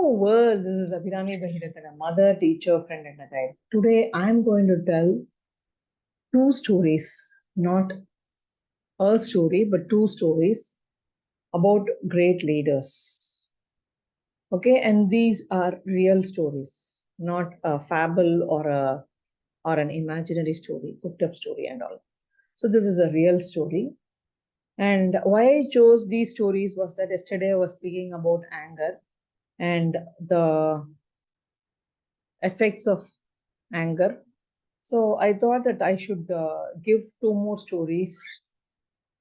Hello world, this is Abhinami Bahiratana, mother, teacher, friend and a guide. Today I am going to tell two stories, not a story, but two stories about great leaders. Okay, and these are real stories, not a fable or an imaginary story, cooked up story and all. So this is a real story. And why I chose these stories was that yesterday I was speaking about anger and the effects of anger. So I thought that I should give two more stories,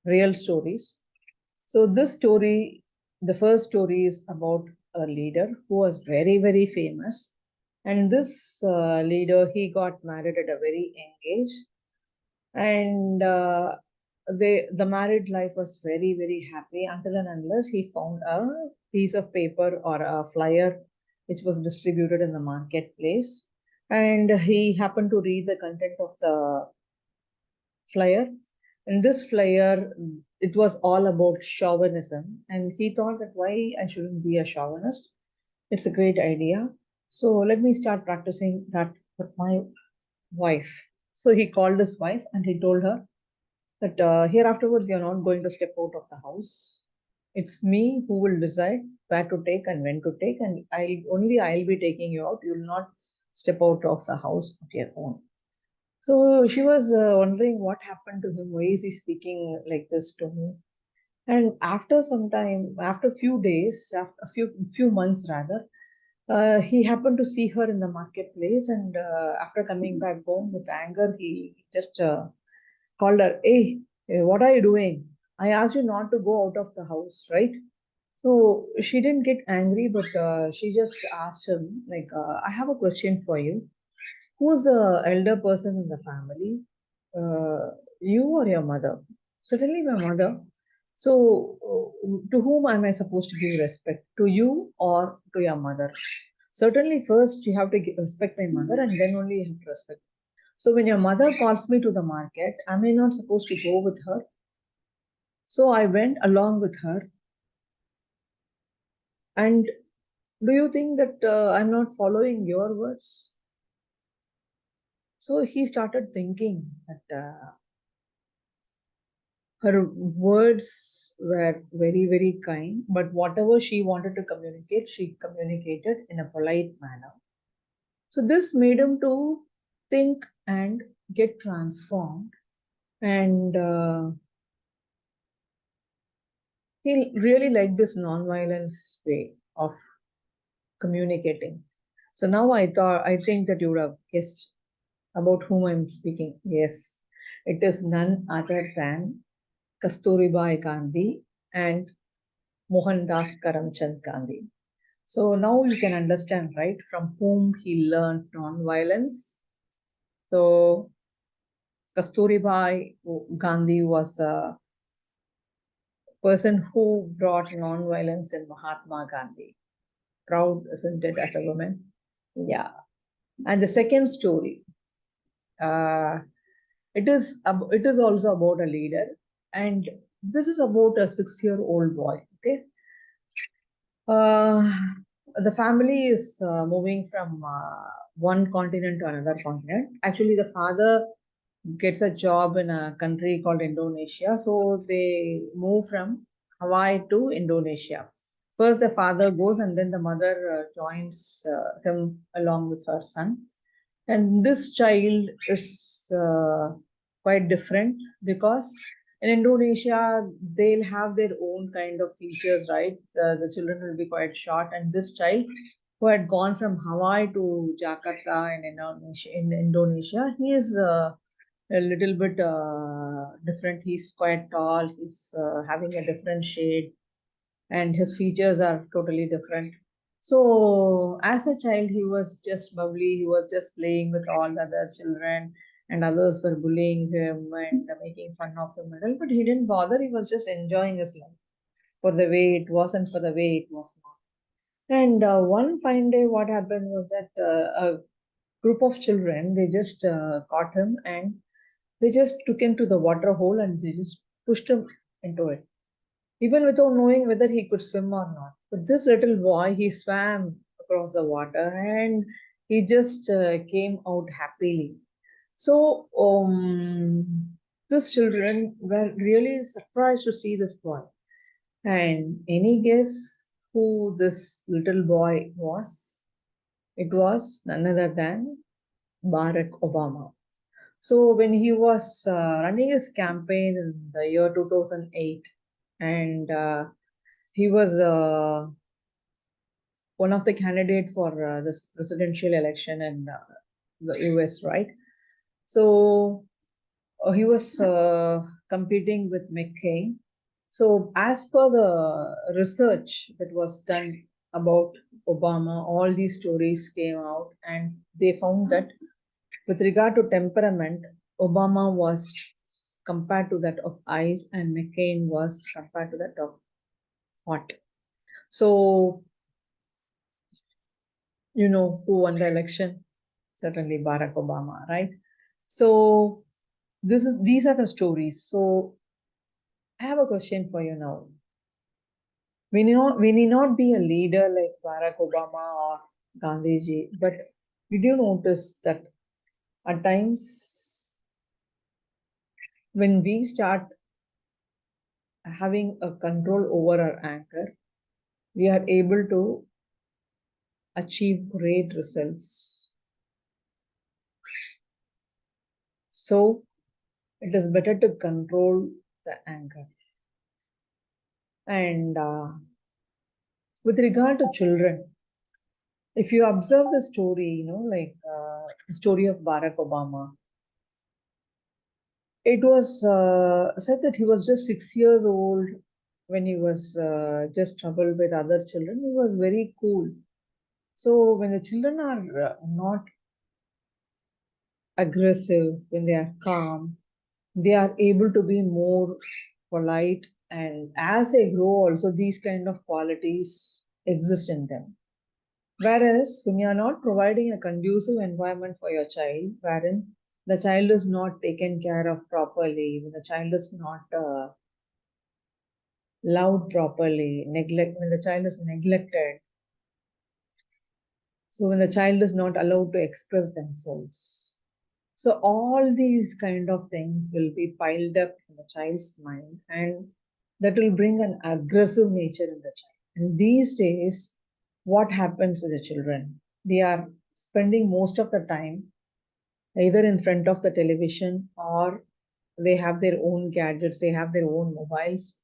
real stories. So this story, the first story is about a leader who was very, very famous. And this leader, he got married at a very young age. And the married life was very, very happy until and unless he found a piece of paper or a flyer which was distributed in the marketplace. And he happened to read the content of the flyer. And this flyer, it was all about chauvinism. And he thought that why I shouldn't be a chauvinist. It's a great idea. So let me start practicing that with my wife. So he called his wife and he told her that here afterwards you're not going to step out of the house. It's me who will decide where to take and when to take, and I'll be taking you out. You'll not step out of the house of your own. So she was wondering what happened to him. Why is he speaking like this to me? And after some time, after a few days, after a few months rather, he happened to see her in the marketplace, and after coming back home with anger, he just called her, "Hey, what are you doing? I asked you not to go out of the house, right?" So she didn't get angry, but she just asked him, like, "I have a question for you. Who's the elder person in the family? You or your mother?" Certainly, my mother. So, to whom am I supposed to give respect? To you or to your mother? Certainly, first you have to respect my mother, and then only you have to respect. So, when your mother calls me to the market, am I not supposed to go with her? So, I went along with her. And do you think that I'm not following your words? So, he started thinking that. Her words were very, very kind, but whatever she wanted to communicate, she communicated in a polite manner. So this made him to think and get transformed, and he really liked this non-violence way of communicating. So now I think that you would have guessed about whom I'm speaking. Yes, it is none other than Kasturibai Gandhi and Mohandas Karamchand Gandhi. So now you can understand, right, from whom he learned non-violence. So Kasturibai Gandhi was the person who brought non-violence in Mahatma Gandhi. Proud, isn't it, as a woman? Yeah. And the second story, uh, it is also about a leader, and this is about a 6-year-old boy. Okay, Uh, the family is moving from one continent to another continent. Actually, the father gets a job in a country called Indonesia. So they move from Hawaii to Indonesia. First, the father goes, and then the mother joins him along with her son. And this child is quite different because in Indonesia, they'll have their own kind of features, right? The children will be quite short, and this child who had gone from Hawaii to Jakarta in Indonesia, he is a little bit different. He's quite tall. He's having a different shade, and his features are totally different. So, as a child, he was just bubbly. He was just playing with all the other children, and others were bullying him and making fun of him. But he didn't bother. He was just enjoying his life for the way it was and for the way it was not. And one fine day, what happened was that a group of children, they just caught him, and they just took him to the water hole and they just pushed him into it, even without knowing whether he could swim or not. But this little boy, he swam across the water, and he just came out happily. So these children were really surprised to see this boy. And any guess who this little boy was? It was none other than Barack Obama. So when he was running his campaign in the year 2008, and he was one of the candidate for this presidential election in the US, right? So he was competing with McCain. So as per the research that was done about Obama, all these stories came out, and they found that with regard to temperament, Obama was compared to that of ice, and McCain was compared to that of hot. So you know who won the election? Certainly Barack Obama, right? So these are the stories. So I have a question for you now. We need not be a leader like Barack Obama or Gandhiji, but did you notice that at times when we start having a control over our anger, we are able to achieve great results. So it is better to control the anger. And with regard to children, if you observe the story, like the story of Barack Obama, it was said that he was just 6 years old when he was just troubled with other children. He was very cool. So when the children are not aggressive, when they are calm, they are able to be more polite. And as they grow, also these kind of qualities exist in them. Whereas when you are not providing a conducive environment for your child, wherein the child is not taken care of properly, when the child is not loved properly, when the child is neglected, so when the child is not allowed to express themselves. So all these kind of things will be piled up in the child's mind, and that will bring an aggressive nature in the child. And these days, what happens with the children? They are spending most of the time either in front of the television, or they have their own gadgets, they have their own mobiles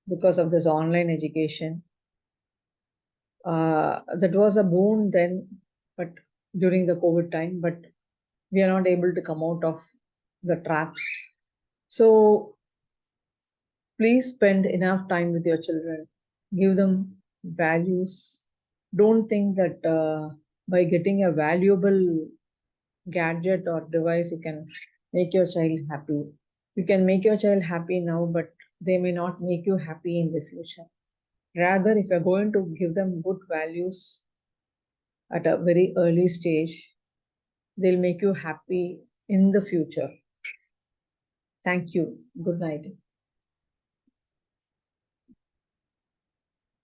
because of this online education. That was a boon then, but during the COVID time, but we are not able to come out of the trap. So please spend enough time with your children, give them values. Don't think that by getting a valuable gadget or device, you can make your child happy. You can make your child happy now, but they may not make you happy in the future. Rather, if you're going to give them good values at a very early stage, they'll make you happy in the future. Thank you. Good night.